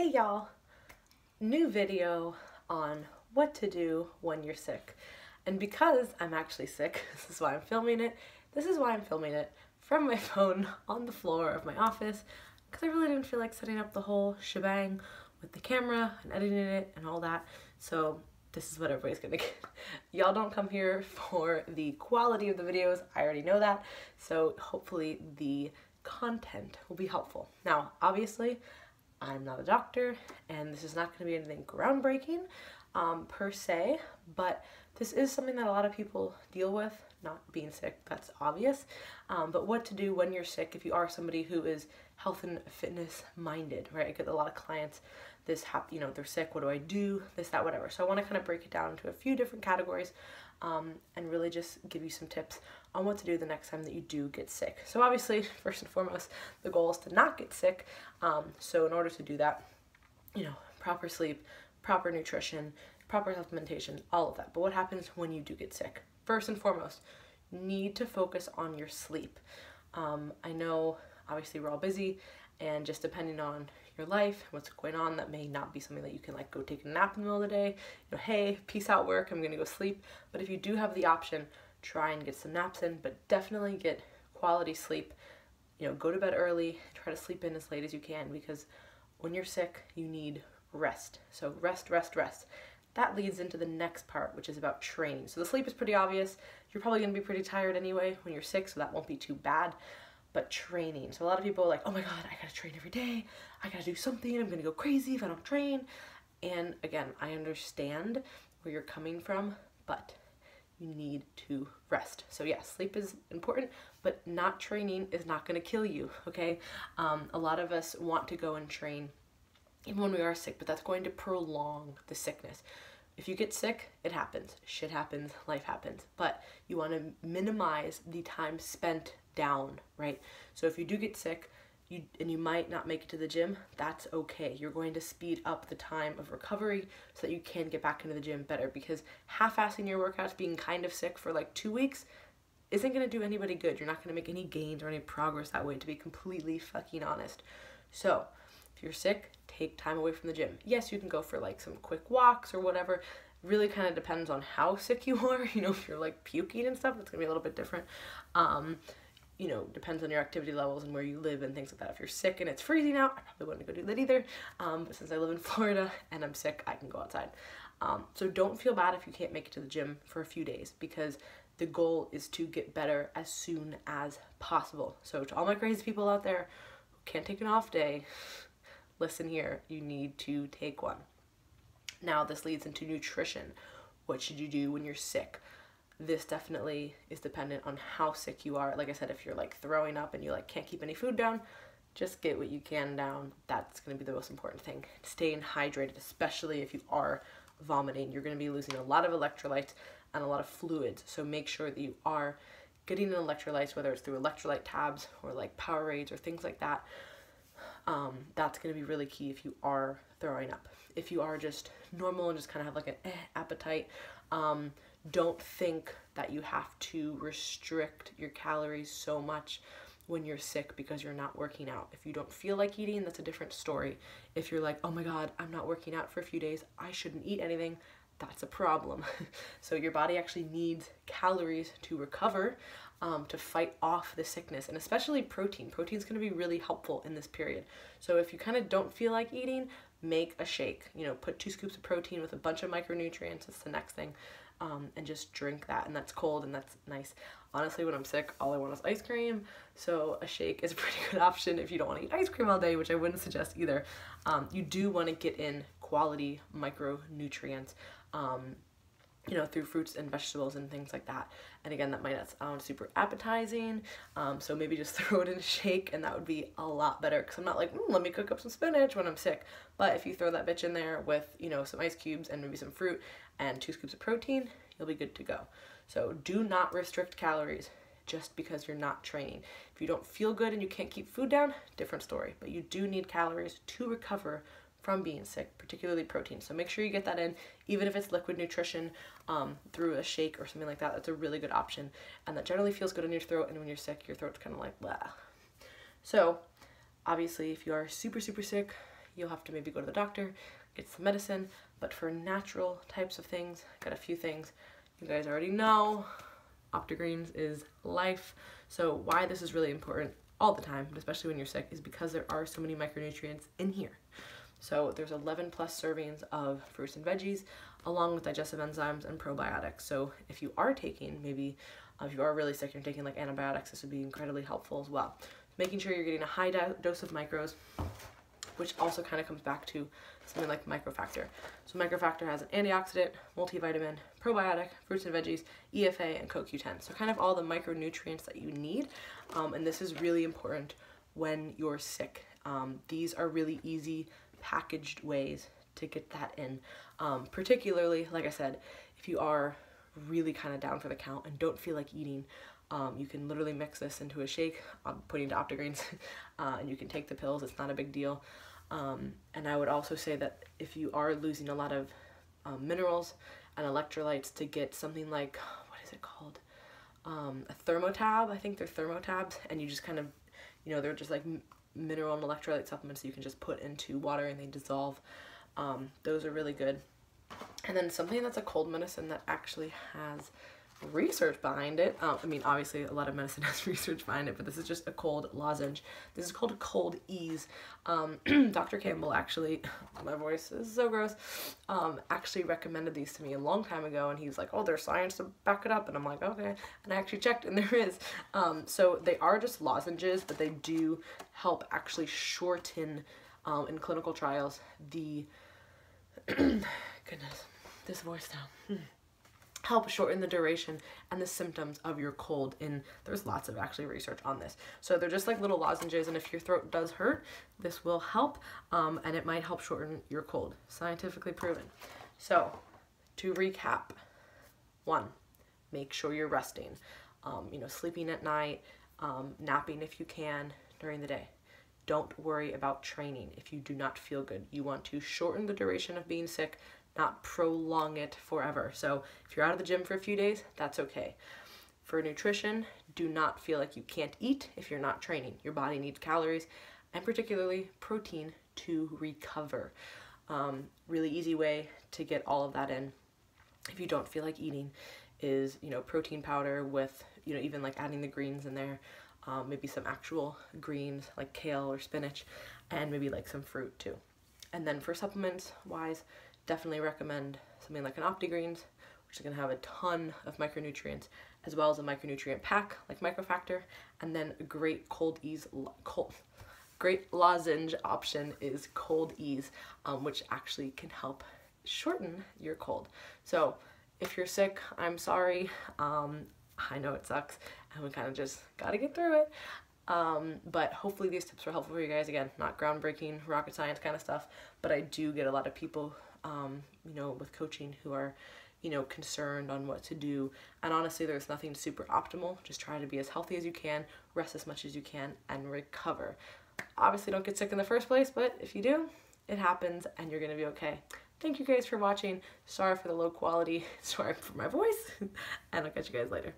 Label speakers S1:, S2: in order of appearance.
S1: Hey y'all, new video on what to do when you're sick. And because I'm actually sick, this is why I'm filming it. This is why I'm filming it from my phone on the floor of my office, because I really didn't feel like setting up the whole shebang with the camera and editing it and all that. So this is what everybody's gonna get. Y'all don't come here for the quality of the videos, I already know that. So hopefully the content will be helpful. Now, obviously, I'm not a doctor, and this is not going to be anything groundbreaking per se, but this is something that a lot of people deal with, not being sick, that's obvious, but what to do when you're sick if you are somebody who is health and fitness minded, right? I get a lot of clients, they're sick, what do I do, this, that, whatever. So I want to kind of break it down into a few different categories and really just give you some tips on what to do the next time that you do get sick. So obviously, first and foremost, the goal is to not get sick. So in order to do that, proper sleep, proper nutrition, proper supplementation, all of that. But what happens when you do get sick? First and foremost, you need to focus on your sleep. I know, obviously, we're all busy, and just depending on your life, what's going on, that may not be something that you can like go take a nap in the middle of the day. Hey, peace out work, I'm gonna go sleep. But if you do have the option, try and get some naps in, but definitely get quality sleep. Go to bed early, try to sleep in as late as you can, because when you're sick, you need rest. So rest, rest, rest. That leads into the next part, which is about training. So the sleep is pretty obvious. You're probably gonna be pretty tired anyway when you're sick, so that won't be too bad. But training. So a lot of people are like, oh my God, I gotta train every day. I gotta do something. I'm gonna go crazy if I don't train. And again, I understand where you're coming from, but you need to rest. So yes, sleep is important, but not training is not gonna kill you, okay? A lot of us want to go and train even when we are sick, but that's going to prolong the sickness. If you get sick, it happens. Shit happens, life happens. But you want to minimize the time spent down, right? So if you do get sick, and you might not make it to the gym, that's okay. You're going to speed up the time of recovery so that you can get back into the gym better, because half-assing your workouts, being kind of sick for like 2 weeks, isn't going to do anybody good. You're not going to make any gains or any progress that way, to be completely fucking honest. So if you're sick, take time away from the gym. Yes, you can go for like some quick walks or whatever. Really kind of depends on how sick you are. If you're like puking and stuff, it's gonna be a little bit different. Depends on your activity levels and where you live and things like that. If you're sick and it's freezing out, I probably wouldn't go do that either. But since I live in Florida and I'm sick, I can go outside. So don't feel bad if you can't make it to the gym for a few days, because the goal is to get better as soon as possible. So to all my crazy people out there who can't take an off day, listen here, you need to take one. Now this leads into nutrition. What should you do when you're sick? This definitely is dependent on how sick you are. Like I said, if you're like throwing up and you like can't keep any food down, just get what you can down. That's gonna be the most important thing. Staying hydrated, especially if you are vomiting. You're gonna be losing a lot of electrolytes and a lot of fluids. So make sure that you are getting in electrolytes, whether it's through electrolyte tabs or like Powerades or things like that. That's going to be really key if you are throwing up. If you are just normal and just kind of have like an appetite, don't think that you have to restrict your calories so much when you're sick because you're not working out. If you don't feel like eating, that's a different story. If you're like, oh my God, I'm not working out for a few days, I shouldn't eat anything, that's a problem. So your body actually needs calories to recover, to fight off the sickness, and especially protein. Protein is going to be really helpful in this period. So if you kind of don't feel like eating, make a shake. Put 2 scoops of protein with a bunch of micronutrients. It's the next thing. And just drink that, and that's cold and that's nice. Honestly, when I'm sick, all I want is ice cream, so a shake is a pretty good option if you don't want to eat ice cream all day, which I wouldn't suggest either. You do want to get in quality micronutrients, through fruits and vegetables and things like that. And again, that might not sound super appetizing, so maybe just throw it in a shake, and that would be a lot better, because I'm not like, let me cook up some spinach when I'm sick. But if you throw that bitch in there with, some ice cubes and maybe some fruit and 2 scoops of protein, you'll be good to go. So do not restrict calories just because you're not training. If you don't feel good and you can't keep food down, different story. But you do need calories to recover from being sick, particularly protein. So make sure you get that in, even if it's liquid nutrition through a shake or something like that. That's a really good option, and that generally feels good in your throat, and when you're sick, your throat's kind of like blah. So obviously, if you are super, super sick, you'll have to maybe go to the doctor, get some medicine. But for natural types of things, got a few things you guys already know. OptiGreens is life. So why this is really important all the time, but especially when you're sick, is because there are so many micronutrients in here. So there's 11 plus servings of fruits and veggies, along with digestive enzymes and probiotics. So if you are taking, maybe if you are really sick and you're taking like antibiotics, this would be incredibly helpful as well. Making sure you're getting a high dose of micros, which also kind of comes back to something like Microfactor. So Microfactor has an antioxidant, multivitamin, probiotic, fruits and veggies, EFA, and CoQ10. So kind of all the micronutrients that you need. And this is really important when you're sick. These are really easy packaged ways to get that in. Particularly, like I said, if you are really kind of down for the count and don't feel like eating, you can literally mix this into a shake. I'm putting to OptiGreens, and you can take the pills. It's not a big deal. And I would also say that if you are losing a lot of minerals and electrolytes, to get something like, what is it called? A thermotab. I think they're thermotabs, and you just kind of, you know, they're just like mineral and electrolyte supplements you can just put into water and they dissolve. Those are really good. And then something that's a cold medicine that actually has research behind it. I mean, obviously a lot of medicine has research behind it, but this is just a cold lozenge. This is called Cold Ease. Dr. Campbell actually, my voice is so gross, actually recommended these to me a long time ago, and he was like, oh, there's science to back it up, and I'm like, okay, and I actually checked, and there is. So they are just lozenges, but they do help actually shorten, in clinical trials, the, goodness, this voice now. Help shorten the duration and the symptoms of your cold. And there's lots of actually research on this. So they're just like little lozenges, and if your throat does hurt, this will help, and it might help shorten your cold. Scientifically proven. So to recap, 1, make sure you're resting. You know, sleeping at night, napping if you can during the day. Don't worry about training if you do not feel good. You want to shorten the duration of being sick, not prolong it forever. So if you're out of the gym for a few days, that's okay. For nutrition, do not feel like you can't eat if you're not training. Your body needs calories, and particularly protein, to recover. Really easy way to get all of that in if you don't feel like eating is, you know, protein powder with, you know, even like adding the greens in there, maybe some actual greens like kale or spinach, and maybe like some fruit too. And then for supplements wise, definitely recommend something like an OptiGreens, which is going to have a ton of micronutrients, as well as a micronutrient pack like Microfactor. And then a great great lozenge option is Cold Ease, which actually can help shorten your cold. So if you're sick, I'm sorry. I know it sucks, and we kind of just got to get through it. But hopefully these tips were helpful for you guys. Again, not groundbreaking, rocket science kind of stuff, but I do get a lot of people, you know, with coaching who are, you know, concerned on what to do. And honestly, there's nothing super optimal. Just try to be as healthy as you can, rest as much as you can, and recover. Obviously, don't get sick in the first place, but if you do, it happens, and you're going to be okay. Thank you guys for watching. Sorry for the low quality. Sorry for my voice, and I'll catch you guys later.